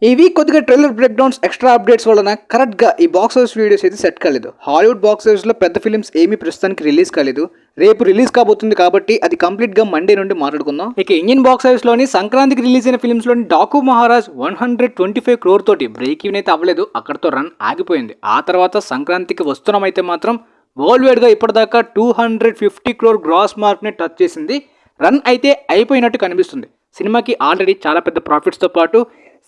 ఈ వీక్ కొద్దిగా trailer break downs extra updates వలన కరెక్ట్గా ఈ బాక్స్ ఆఫీస్ వీడియోస్ అయితే సెట్ కాలేదు. హాలీవుడ్ బాక్స్ ఆఫీస్లో పెద్ద ఫిల్మ్స్ ఏమీ ప్రస్తుతానికి రిలీజ్ కాలేదు. రేపు రిలీజ్ కాబోతుంది కాబట్టి అది కంప్లీట్గా మండే నుండి మాట్లాడుకుందాం. ఇక ఇండియన్ బాక్స్ ఆఫీస్లోని సంక్రాంతికి రిలీజ్ అయిన ఫిల్మ్స్లోని డాకు మహారాజ్ 125 crore తోటి బ్రేక్ ఈవెన్ అయితే అవ్వలేదు, అక్కడతో రన్ ఆగిపోయింది. ఆ తర్వాత సంక్రాంతికి వస్తున్నామైతే మాత్రం వరల్డ్ వైడ్గా ఇప్పటిదాకా 250 crore గ్రాస్ మార్క్ని టచ్ చేసింది. రన్ అయితే అయిపోయినట్టు కనిపిస్తుంది. సినిమాకి ఆల్రెడీ చాలా పెద్ద ప్రాఫిట్స్తో పాటు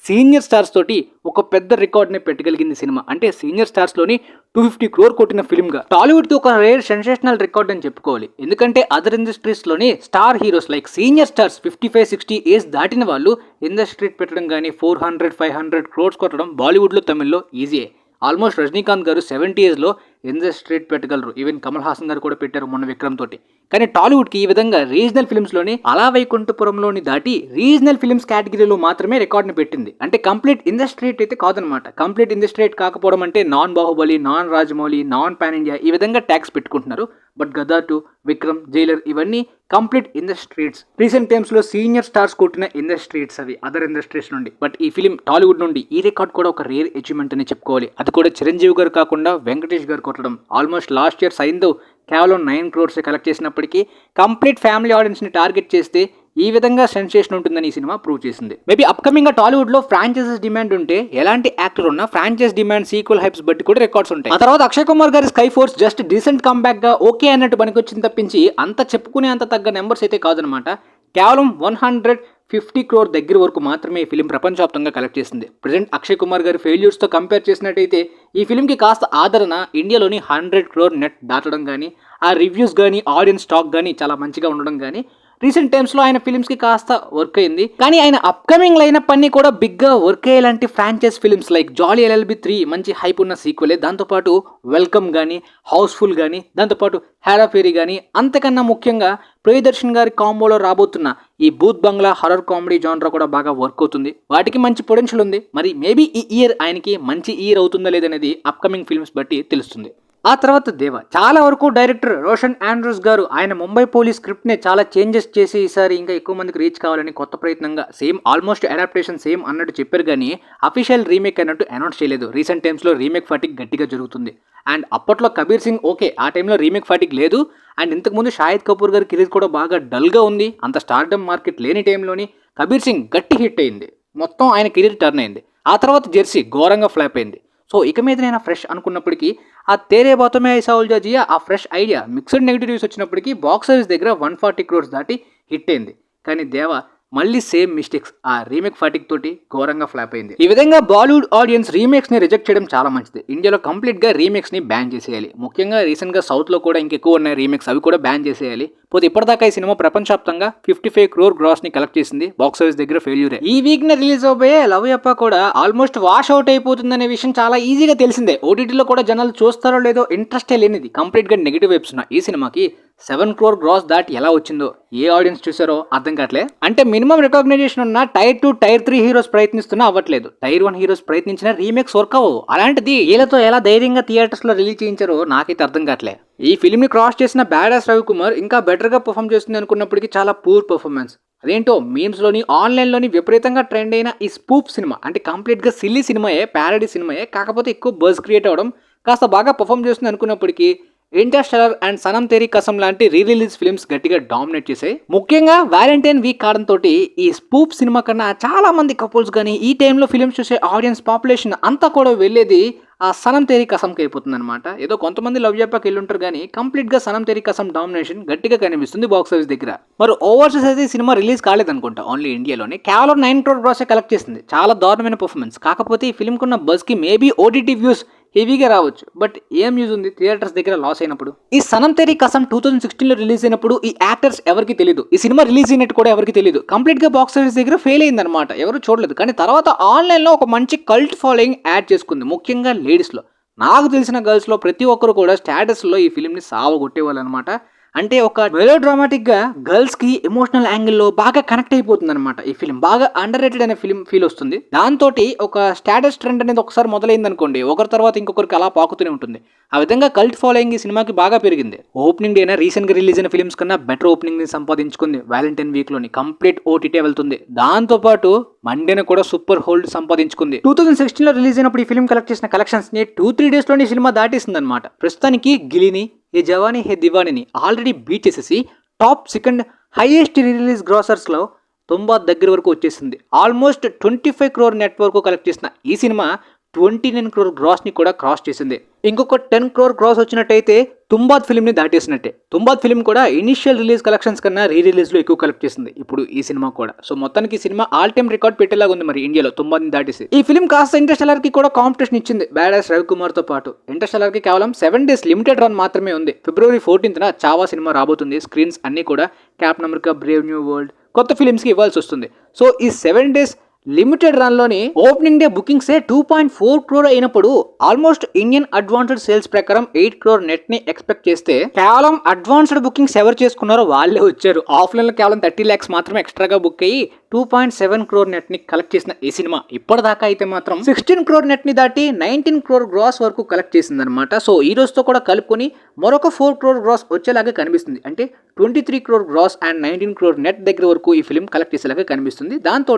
సీనియర్ స్టార్స్ తోటి ఒక పెద్ద రికార్డ్ని పెట్టగలిగింది సినిమా. అంటే సీనియర్ స్టార్స్లోని 250 crore కొట్టిన ఫిల్మ్గా టాలీవుడ్కి ఒక రేర్ సెన్సేషనల్ రికార్డ్ అని చెప్పుకోవాలి. ఎందుకంటే అదర్ ఇండస్ట్రీస్లోని star heroes like senior stars 55-60 age దాటిన వాళ్ళు ఇండస్ట్రీ పెట్టడం కానీ 400-500 crores కొట్టడం బాలీవుడ్లో తమిళ్లో ఈజీయే. ఆల్మోస్ట్ రజనీకాంత్ గారు 70 ఏజ్లో ఇండస్ట్రీ పెట్టగలరు. ఈవెన్ కమల్ హాసన్ గారు కూడా పెట్టారు మొన్న విక్రమ్ తోటి. కానీ టాలీవుడ్కి ఈ విధంగా రీజనల్ ఫిల్మ్స్లోని అలా వైకుంఠపురంలోని దాటి రీజనల్ ఫిల్మ్స్ కేటగిరీలో మాత్రమే రికార్డ్ని పెట్టింది. అంటే కంప్లీట్ ఇండస్ట్రీట్ అయితే కాదనమాట. కంప్లీట్ ఇండస్ట్రీట్ కాకపోవడం అంటే non Baahubali, non Rajamouli, non pan India ఈ విధంగా ట్యాక్స్ పెట్టుకుంటున్నారు. బట్ గదా 2, విక్రమ్, జైలర్ ఇవన్నీ కంప్లీట్ ఇండస్ట్రీట్స్. రీసెంట్ టైమ్స్లో సీనియర్ స్టార్స్ కొట్టిన ఇండస్ట్రీట్స్ అవి అదర్ ఇండస్ట్రీస్ నుండి. బట్ ఈ ఫిలిం టాలీవుడ్ నుండి ఈ రికార్డ్ కూడా ఒక రేర్ అచీవ్మెంట్ అని చెప్పుకోవాలి. అది కూడా చిరంజీవి గారు కాకుండా వెంకటేష్ గారు కొట్టడం. ఆల్మోస్ట్ లాస్ట్ ఇయర్ సైంధవ్ కేవలం 9 crores కలెక్ట్ చేసినప్పటికీ కంప్లీట్ ఫ్యామిలీ ఆడియన్స్ని టార్గెట్ చేస్తే ఈ విధంగా సెన్సేషన్ ఉంటుందని ఈ సినిమా ప్రూవ్ చేసింది. మేబీ అప్కమింగ్ గా టాలీవుడ్ లో ఫ్రాంచైజెస్ డిమాండ్ ఉంటే ఎలాంటి యాక్టర్ ఉన్నా ఫ్రాంచైజ్ డిమాండ్ సీక్వెల్ హైప్స్ బట్టి కూడా రికార్డ్స్ ఉంటాయి. ఆ తర్వాత అక్షయ్ కుమార్ గారి sky force just decent comeback గా ఓకే అన్నట్టు పనికొచ్చింది తప్పించి అంత చెప్పుకునే అంత తగ్గ నెంబర్స్ అయితే కాదనమాట. కేవలం 150 crore దగ్గర వరకు మాత్రమే ఈ ఫిలిం ప్రపంచవ్యాప్తంగా కలెక్ట్ చేసింది. ప్రజెంట్ అక్షయ్ కుమార్ గారి ఫెయిల్యూర్స్తో కంపేర్ చేసినట్టయితే ఈ ఫిలింకి కాస్త ఆదరణ ఇండియాలోని 100 crore నెట్ దాటడం కానీ, ఆ రివ్యూస్ కానీ, ఆడియన్స్ టాక్ కానీ చాలా మంచిగా ఉండడం కానీ రీసెంట్ టైమ్స్లో ఆయన ఫిలిమ్స్కి కాస్త వర్క్ అయింది. కానీ ఆయన అప్కమింగ్ లైనప్ అన్ని కూడా బిగ్గా వర్క్ అయ్యేలాంటి ఫ్రాంచైజ్ ఫిలిమ్స్ లైక్ జాలీ LLB 3 మంచి హైప్ ఉన్న సీక్వెలే. దాంతోపాటు వెల్కమ్ కానీ, హౌస్ఫుల్ కానీ, దాంతోపాటు హేరాఫేరీ కానీ, అంతకన్నా ముఖ్యంగా ప్రియదర్శన్ గారి కాంబోలో రాబోతున్న ఈ బూత్ బంగ్లా హర్రర్ కామెడీ జానర్ కూడా బాగా వర్క్ అవుతుంది. వాటికి మంచి పొటెన్షియల్ ఉంది. మరి మేబీ ఈ ఇయర్ ఆయనకి మంచి ఇయర్ అవుతుందా లేదనేది అప్కమింగ్ ఫిల్మ్స్ బట్టి తెలుస్తుంది. ఆ తర్వాత దేవ చాలా వరకు డైరెక్టర్ రోషన్ ఆండ్రూస్ గారు ఆయన ముంబై పోలీస్ స్క్రిప్ట్ని చాలా చేంజెస్ చేసి ఈసారి ఇంకా ఎక్కువ మందికి రీచ్ కావాలని కొత్త ప్రయత్నంగా సేమ్ ఆల్మోస్ట్ అడాప్టేషన్ సేమ్ అన్నట్టు చెప్పారు కానీ అఫీషియల్ రీమేక్ అన్నట్టు అనౌన్స్ చేయలేదు. రీసెంట్ టైమ్స్లో రీమేక్ ఫాటిక్ గట్టిగా జరుగుతుంది. అండ్ అప్పట్లో కబీర్ సింగ్ ఓకే, ఆ టైంలో రీమేక్ ఫాటిక్ లేదు. అండ్ ఇంతకుముందు షాహిద్ కపూర్ గారి కెరీర్ కూడా బాగా డల్గా ఉంది. అంత స్టార్డమ్ మార్కెట్ లేని టైంలోని కబీర్ సింగ్ గట్టి హిట్ అయింది. మొత్తం ఆయన కెరీర్ టర్న్ అయింది. ఆ తర్వాత జెర్సీ ఘోరంగా ఫ్లాప్ అయింది. సో ఇక మీద నేను ఫ్రెష్ అనుకున్నప్పటికీ ఆ తేరే బాతమే ఐసా ఉల్జా జియా ఆ fresh idea mixed negative reviews వచ్చినప్పటికీ బాక్స్ ఆఫీస్ దగ్గర 140 crores దాటి హిట్ అయింది. కానీ దేవ మళ్ళీ సేమ్ మిస్టేక్స్ ఆ రీమేక్ ఫాటిక్ తోటి ఘోరంగా ఫ్లాప్ అయింది. ఈ విధంగా బాలీవుడ్ ఆడియన్స్ రీమేక్స్ ని రిజెక్ట్ చేయడం చాలా మంచిది. ఇండియాలో కంప్లీట్ గా రీమేక్స్ ని బ్యాన్ చేసేయాలి. ముఖ్యంగా రీసెంట్ గా సౌత్ లో కూడా ఇంకెక్కువ ఉన్నాయి రీమేక్స్, అవి కూడా బ్యాన్ చేసేయాలి. పోతే ఇప్పటిదాకా ఈ సినిమా ప్రపంచవ్యాప్తంగా 55 crore గ్రాస్ ని కలెక్ట్ చేసింది. బాక్స్ ఆఫీస్ దగ్గర ఫెయిల్యూరే. ఈ వీక్ న రిలీజ్ అవబోయే లవ్ యప్ప కూడా ఆల్మోస్ట్ వాష్ అవుట్ అయిపోతుందనే విషయం చాలా ఈజీగా తెలిసిందే. ఓటీటీలో కూడా జనాలు చూస్తారో లేదో ఇంట్రెస్టే లేనిది కంప్లీట్ గా నెగిటివ్ వైబ్స్ ఉన్న ఈ సినిమాకి 7 crore గ్రాస్ దాటి ఎలా వచ్చిందో ఏ ఆడియన్స్ చూసారో అర్థం కావట్లే. అంటే మినిమం రికగ్నైజేషన్ ఉన్న టైర్ 2, టైర్ 3 హీరోస్ ప్రయత్నిస్తున్నా అవ్వట్లేదు. టైర్ 1 హీరోస్ ప్రయత్నించిన రీమేక్స్ వర్క్ అవ్వవు. అలాంటిది వీళ్ళతో ఎలా ధైర్యంగా థియేటర్స్ లో రిలీజ్ చేయించారో నాకైతే అర్థం కావట్లే. ఈ ఫిల్మ్ ని క్రాస్ చేసిన బ్యాడాస్ రవికుమార్ ఇంకా బెటర్ గా పర్ఫామ్ చేస్తుంది అనుకున్నప్పటికీ చాలా పూర్ పర్ఫార్మెన్స్. అదేంటో మీమ్స్ లోని ఆన్లైన్ లోని విపరీతంగా ట్రెండ్ అయిన ఈ స్పూఫ్ సినిమా అంటే కంప్లీట్ గా సిల్లీ సినిమాయే, ప్యారడీ సినిమాయే, కాకపోతే ఎక్కువ బజ్ క్రియేట్ అవడం కాస్త బాగా పర్ఫామ్ చేస్తుంది అనుకున్నప్పటికీ ఇంటర్స్టెల్లర్ అండ్ సనం తేరీ కసం లాంటి రీ రిలీజ్ ఫిల్మ్స్ గట్టిగా డామినేట్ చేశాయి. ముఖ్యంగా వ్యాలంటైన్ వీక్ కావడంతో ఈ స్పూఫ్ సినిమా కన్నా చాలా మంది కపుల్స్ కానీ ఈ టైంలో ఫిల్మ్స్ చూసే ఆడియన్స్ పాపులేషన్ అంతా కూడా వెళ్ళేది ఆ సనం తేరీ కసంకి అయిపోతుంది అనమాట. ఏదో కొంతమంది లవ్ యప్పకి వెళ్ళుంటారు కానీ కంప్లీట్ గా సనం తేరీ కసం డామినేషన్ గట్టిగా కనిపిస్తుంది బాక్స్ ఆఫీస్ దగ్గర. మరి ఓవర్సీస్ అయితే ఈ సినిమా రిలీజ్ కాలేదనుకుంటా. ఓన్లీ ఇండియాలోనే కేవలం 9 crore గ్రాస్ కలెక్ట్ చేసింది. చాలా దారుణమైన పర్ఫార్మెన్స్. కాకపోతే ఈ ఫిల్మ్ కున్న బజ్ కి మేబీ ఓటీటీ వ్యూస్ హెవీగా రావచ్చు. బట్ ఏం యూజ్ ఉంది థియేటర్స్ దగ్గర లాస్ అయినప్పుడు. ఈ సనం తేరీ కసం 2016లో రిలీజ్ అయినప్పుడు ఈ యాక్టర్స్ ఎవరికి తెలియదు. ఈ సినిమా రిలీజ్ అయినట్టు కూడా ఎవరికి తెలియదు. కంప్లీట్ గా బాక్స్ ఆఫీస్ దగ్గర ఫెయిల్ అయింది అనమాట. ఎవరు చూడలేదు. కానీ తర్వాత ఆన్లైన్ లో ఒక మంచి కల్ట్ ఫాలోయింగ్ యాడ్ చేసుకుంది. ముఖ్యంగా లేడీస్ లో. నాకు తెలిసిన గర్ల్స్ లో ప్రతి ఒక్కరు కూడా స్టేటస్ లో ఈ ఫిల్మ్ ని సావగొట్టేవాళ్ళు అనమాట. అంటే ఒక మెలో డ్రామాటిక్ గా గర్ల్స్ కి ఎమోషనల్ యాంగిల్లో బాగా కనెక్ట్ అయిపోతుంది అనమాట. ఈ ఫిల్మ్ బాగా అండర్ రేటెడ్ అనే ఫిల్మ్ ఫీల్ వస్తుంది. దాంతో ఒక స్టేటస్ ట్రెండ్ అనేది ఒకసారి మొదలైంది అనుకోండి, ఒకరి తర్వాత ఇంకొకరికి అలా పాకుతూనే ఉంటుంది. ఆ విధంగా కల్ట్ ఫాలోయింగ్ ఈ సినిమాకి బాగా పెరిగింది. ఓపెనింగ్ డే రీసెంట్ గా రిలీజ్ అయిన ఫిల్మ్స్ కన్నా బెటర్ ఓపెనింగ్ ని సంపాదించుకుంది. వ్యాలంటైన్ వీక్ లోని కంప్లీట్ ఓటీటీ వెళ్తుంది. దాంతో పాటు మండేను కూడా సూపర్ హోల్డ్ సంపాదించుకుంది. 2016లో రిలీజ్ అయినప్పుడు ఈ ఫిల్మ్ కలెక్ట్ చేసిన కలెక్షన్స్ ని 2-3 డేస్ లోనే సినిమా దాటేసింది అనమాట. ప్రస్తుతానికి గిలిని, ఏ జవానీ హే దివానీని ఆల్రెడీ బీట్ చేసేసి top second highest release grossers లో 90 దగ్గర వరకు వచ్చేసింది. ఆల్మోస్ట్ 25 crore నెట్ వరకు కలెక్ట్ చేసిన ఈ సినిమా 29 crore గ్రాస్ ని కూడా క్రాస్ చేసింది. ఇంకొక 10 crore గ్రాస్ వచ్చినట్టయితే తుంబాద్ ఫిల్మ్ ని దాటేసినట్టే. తుంబాద్ ఫిల్మ్ కూడా ఇనిషియల్ రిలీజ్ కలెక్షన్స్ కన్నా రీ రిలీజ్ లో ఎక్కువ కలెక్ట్ చేసింది ఇప్పుడు ఈ సినిమా కూడా. సో మొత్తానికి ఈ సినిమా ఆల్ టైమ్ రికార్డ్ పెట్టేలాగా ఉంది మరి ఇండియాలో తుంబాద్ ని దాటేసి. ఈ ఫిల్మ్ కాస్త ఇంటర్స్టెల్లార్ కి కూడా కాంపిటీషన్ ఇచ్చింది బ్యాడాస్ రవికుమార్ తో పాటు. ఇంటర్స్టెల్లార్ కి కేవలం 7 days లిమిటెడ్ రన్ మాత్రమే ఉంది. February 14th చావా సినిమా రాబోతుంది. స్క్రీన్స్ అన్ని కూడా captain America, Brave new world కొత్త ఫిలిమ్స్ కి ఇవ్వాల్సి వస్తుంది. సో ఈ 7 days లిమిటెడ్ రన్ లోని ఓపెనింగ్ డే బుకింగ్స్ 2.4 crore అయినప్పుడు ఆల్మోస్ట్ ఇండియన్ అడ్వాన్స్డ్ సేల్స్ ప్రకారం 8 crore నెట్ ని ఎక్స్పెక్ట్ చేస్తే కేవలం అడ్వాన్స్డ్ బుకింగ్స్ ఎవరు చేసుకున్నారో వాళ్ళే వచ్చారు. ఆఫ్లైన్ లో కేవలం 30 lakhs మాత్రమే ఎక్స్ట్రాగా బుక్ అయ్యి 2.7 crore నెట్ ని కలెక్ట్ చేసిన ఈ సినిమా ఇప్పటిదాకా అయితే మాత్రం 16 crore నెట్ ని దాటి 19 crore గ్రాస్ వరకు కలెక్ట్ చేసింది అనమాట. సో ఈ రోజుతో కూడా కలుపుకొని మరొక 4 crore గ్రాస్ వచ్చేలాగా కనిపిస్తుంది. అంటే 23 crore gross and 19 crore net దగ్గర వరకు ఈ ఫిల్మ్ కలెక్ట్ చేసేలాగా కనిపిస్తుంది. దాంతో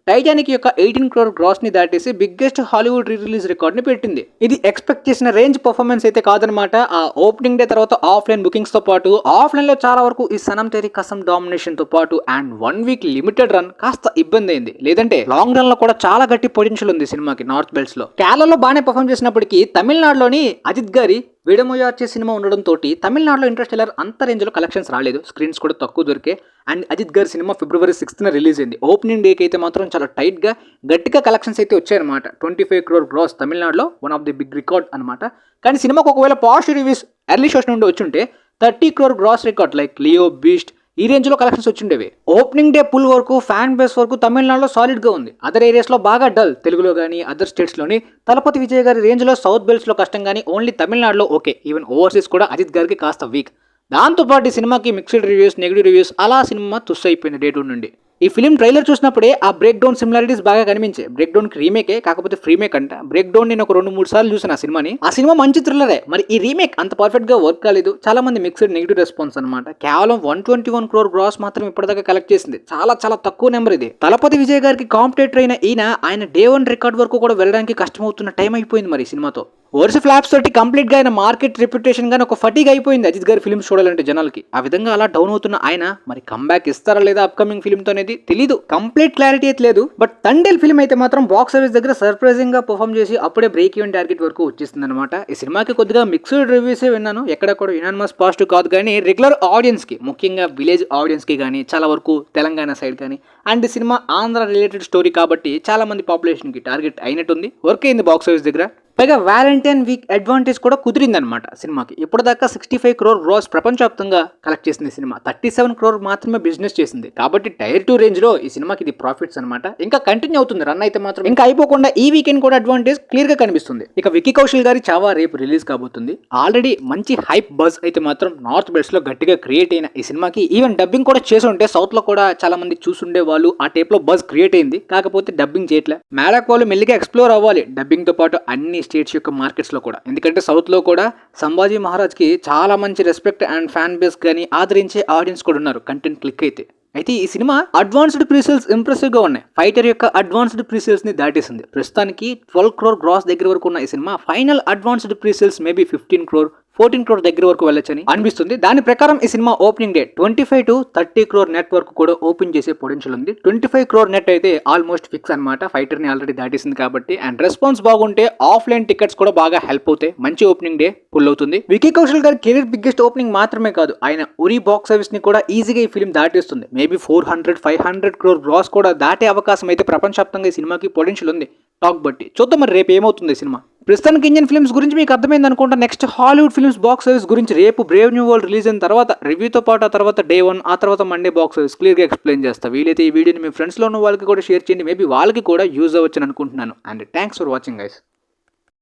టైటానిక్ యొక్క 18 crore గ్రాస్ ని దాటేసి biggest Hollywood re release record ని పెట్టింది. ఇది ఎక్స్పెక్ట్ చేసిన రేంజ్ పర్ఫార్మెన్స్ అయితే కాదనమాట. ఆ ఓపెనింగ్ డే తర్వాత ఆఫ్లైన్ బుకింగ్స్ తో పాటు ఆఫ్లైన్ లో చాలా వరకు ఈ సనం తేరీ కసం డామినేషన్ తో పాటు అండ్ 1 week లిమిటెడ్ రన్ కాస్త ఇబ్బంది అయింది. లేదంటే లాంగ్ రన్ లో కూడా చాలా గట్టి పొటెన్షియల్ ఉంది సినిమాకి. నార్త్ బెల్ట్స్ లో కేరళలో బాగానే పర్ఫార్మ్ చేసినప్పటికీ తమిళనాడులోని అజిత్ గారి విడముయార్చే సినిమా ఉండడంతో తమిళనాడులో ఇంటర్స్టెల్లార్ అంత రేంజ్లో కలెక్షన్స్ రాలేదు. స్క్రీన్స్ కూడా తక్కువ దొరికే. అండ్ అజిత్ గారి సినిమా February 6th రిలీజ్ అయింది. ఓపెనింగ్ డేకి అయితే మాత్రం చాలా టైట్గా గట్టిగా కలెక్షన్స్ అయితే వచ్చాయన్నమాట. 25 crore గ్రాస్ తమిళనాడులో one of the big record అనమాట. కానీ సినిమాకు ఒకవేళ పాజిటివ్ రివ్యూస్ ఎర్లీ షోస్ నుండి వచ్చుంటే 30 crore gross record like Leo, Beast ఈ రేంజ్లో కలెక్షన్స్ వచ్చిండేవి. ఓపెనింగ్ డే పుల్ వరకు ఫ్యాన్ బేస్ వరకు తమిళనాడులో సాలిడ్గా ఉంది. అదర్ ఏరియాస్లో బాగా డల్. తెలుగులో కానీ అదర్ స్టేట్స్లోని తలపతి విజయ్ గారి రేంజ్లో సౌత్ బెల్ట్స్లో కష్టం కానీ ఓన్లీ తమిళనాడులో ఓకే. ఈవెన్ ఓవర్సీస్ కూడా అజిత్ గారికి కాస్త వీక్. దాంతోపాటు ఈ సినిమాకి మిక్స్డ్ రివ్యూస్, నెగిటివ్ రివ్యూస్ అలా సినిమా తుస్సు అయిపోయింది డే 2 నుండి. ఈ ఫిలిం ట్రైలర్ చూసినప్పుడే ఆ బ్రేక్ డౌన్ సిమిలారిటీస్ బాగా కనిపించాయి. బ్రేక్ డౌన్ కి రీమేకే, కాకపోతే ఫ్రీమేక్ అంట. బ్రేక్ డౌన్ నేను ఒక 2-3 సార్లు చూసాను ఆ సినిమాని. ఆ సినిమా మంచి థ్రిల్లరే. మరి ఈ రీమేక్ అంత పర్ఫెక్ట్ గా వర్క్ కాలేదు. చాలా మంది మిక్స్డ్ నెగిటివ్ రెస్పాన్స్ అనమాట. కేవలం 121 crore గ్రాస్ మాత్రం ఇప్పటిదాకా కలెక్ట్ చేసింది. చాలా చాలా తక్కువ నెంబర్ ఇది. తలపతి విజయ్ గారికి కాంపిటేటర్ అయిన ఆయన డే 1 రికార్డ్ వరకు కూడా వెళ్ళడానికి కష్టమవుతున్న టైం అయిపోయింది మరి సినిమాతో. వరుస ఫ్లాప్స్ తోటి కంప్లీట్ గా ఆయన మార్కెట్ రెప్యుటేషన్ గానీ ఒక ఫటీగ్ అయిపోయింది అజిత్ గారి ఫిల్మ్స్ చూడాలంటే జనాలకి. ఆ విధంగా అలా డౌన్ అవుతున్న ఆయన మరి కంబ్యాక్ ఇస్తారా లేదా అప్కమింగ్ ఫిల్మ్ తో అనేది తెలీదు. కంప్లీట్ క్లారిటీ అయితే లేదు. బట్ తండేల్ ఫిల్మ్ అయితే మాత్రం బాక్స్ ఆఫీస్ దగ్గర సర్ప్రైజింగ్ గా పర్ఫామ్ చేసి అప్పుడే బ్రేక్ ఈవెన్ టార్గెట్ వరకు వచ్చేస్తుంది అనమాట. ఈ సినిమాకి కొద్దిగా మిక్స్డ్ రివ్యూస్ విన్నాను. ఎక్కడ కూడా యునానిమస్ పాజిటివ్ కాదు. కానీ రెగ్యులర్ ఆడియన్స్ కి, ముఖ్యంగా విలేజ్ ఆడియన్స్ కి కానీ, చాలా వరకు తెలంగాణ సైడ్ కానీ, అండ్ ఈ సినిమా ఆంధ్ర రిలేటెడ్ స్టోరీ కాబట్టి చాలా మంది పాపులేషన్ కి టార్గెట్ అయినట్టుంది. వర్క్ అయింది బాక్స్ ఆఫీస్ దగ్గర. పైగా వ్యాలంటైన్ వీక్ అడ్వాంటేజ్ కూడా కుదిరిందనమాట సినిమాకి. ఇప్పటిదాకా 65 crore గ్రాస్ ప్రపంచవ్యాప్తంగా కలెక్ట్ చేసింది సినిమా. 37 crore మాత్రమే బిజినెస్ చేసింది. కాబట్టి టైర్ 2 రేంజ్ లో ఈ సినిమాకి ఇది ప్రాఫిట్స్ అనమాట. ఇంకా కంటిన్యూ అవుతుంది రన్ అయితే మాత్రం. ఇంకా అయిపోకుండా ఈ వీకెండ్ కూడా అడ్వాంటేజ్ క్లియర్ గా కనిపిస్తుంది. ఇక విక్కీ కౌశల్ గారి చావా రేపు రిలీజ్ కాబోతుంది. ఆల్రెడీ మంచి హైప్ బజ్ అయితే మాత్రం నార్త్ బెల్ట్స్ లో గట్టిగా క్రియేట్ అయిన ఈ సినిమాకి ఈవెన్ డబ్బింగ్ కూడా చేసి ఉంటే సౌత్ లో కూడా చాలా మంది చూసుండే వాళ్ళు. ఆ టైప్ లో బజ్ క్రియేట్ అయింది. కాకపోతే డబ్బింగ్ చేయట్లే. మేళాక్ వాళ్ళు మెల్లిగా ఎక్స్ప్లోర్ అవ్వాలి డబ్బింగ్ తో పాటు అన్ని స్టేట్స్ యొక్క మార్కెట్స్ లో కూడా. ఎందుకంటే సౌత్ లో కూడా సంభాజీ మహారాజ్ కి చాలా మంచి రెస్పెక్ట్ అండ్ ఫ్యాన్ బేస్ కానీ ఆదరించే ఆడియన్స్ కూడా ఉన్నారు కంటెంట్ క్లిక్ అయితే. అయితే ఈ సినిమా అడ్వాన్స్డ్ ప్రీసేల్స్ ఇంప్రెసివ్ గా ఉన్నాయి. ఫైటర్ యొక్క అడ్వాన్స్డ్ ప్రీసేల్స్ ని దాటేసింది. ప్రస్తుతానికి 12 crore గ్రాస్ దగ్గర వరకు ఉన్న ఈ సినిమా final advanced presales maybe 15 crore 14 crore దగ్గర వరకు వెళ్ళొచ్చని అనిపిస్తుంది. దాని ప్రకారం ఈ cinema opening day 25 to 30 crore net వరకు కూడా ఓపెన్ చేసే పొటెన్షియల్ ఉంది. 25 crore నెట్ అయితే ఆల్మోస్ట్ ఫిక్స్ అనమాట. ఫైటర్ ని ఆల్రెడీ దాటేసింది కాబట్టి. అండ్ రెస్పాన్స్ బాగుంటే ఆఫ్లైన్ టికెట్స్ కూడా బాగా హెల్ప్ అవుతాయి. మంచి ఓపెనింగ్ డే పుల్ అవుతుంది. విక్కీ కౌశల్ గారి కెరీర్ బిగ్గెస్ట్ ఓపెనింగ్ మాత్రమే కాదు, ఆయన ఉరి బాక్స్ ఆఫీస్ ని కూడా ఈజీగా ఈ ఫిల్మ్ దాటేస్తుంది. మేబీ 400-500 crore గ్రాస్ కూడా దాటే అవకాశం అయితే ప్రపంచవ్యాప్తంగా ఈ సినిమాకి పొటెన్షియల్ ఉంది టాక్ బట్టి. చూద్దాం మరి రేపు ఏమవుతుంది సినిమా. ప్రస్తుతానికి ఇండియన్ ఫిల్మ్స్ గురించి మీకు అర్థమైంది అనుకుంటా. Next Hollywood films box office గురించి రేపు బ్రేవ్ న్యూ వరల్డ్ రిలీజ్ అయిన తర్వాత రివ్యూతో పాటు ఆ తర్వాత డే 1 ఆ తర్వాత మండే బాక్స్ ఆఫీస్ క్లియర్గా ఎక్స్ప్లెయిన్ చేస్తా. వీలైతే ఈ వీడియోని మీ ఫ్రెండ్స్లో ఉన్న వాళ్ళకి కూడా షేర్ చేయండి. మేబీ వాళ్ళకి కూడా యూజ్ అవ్వచ్చు అనుకుంటున్నాను. And thanks for watching guys.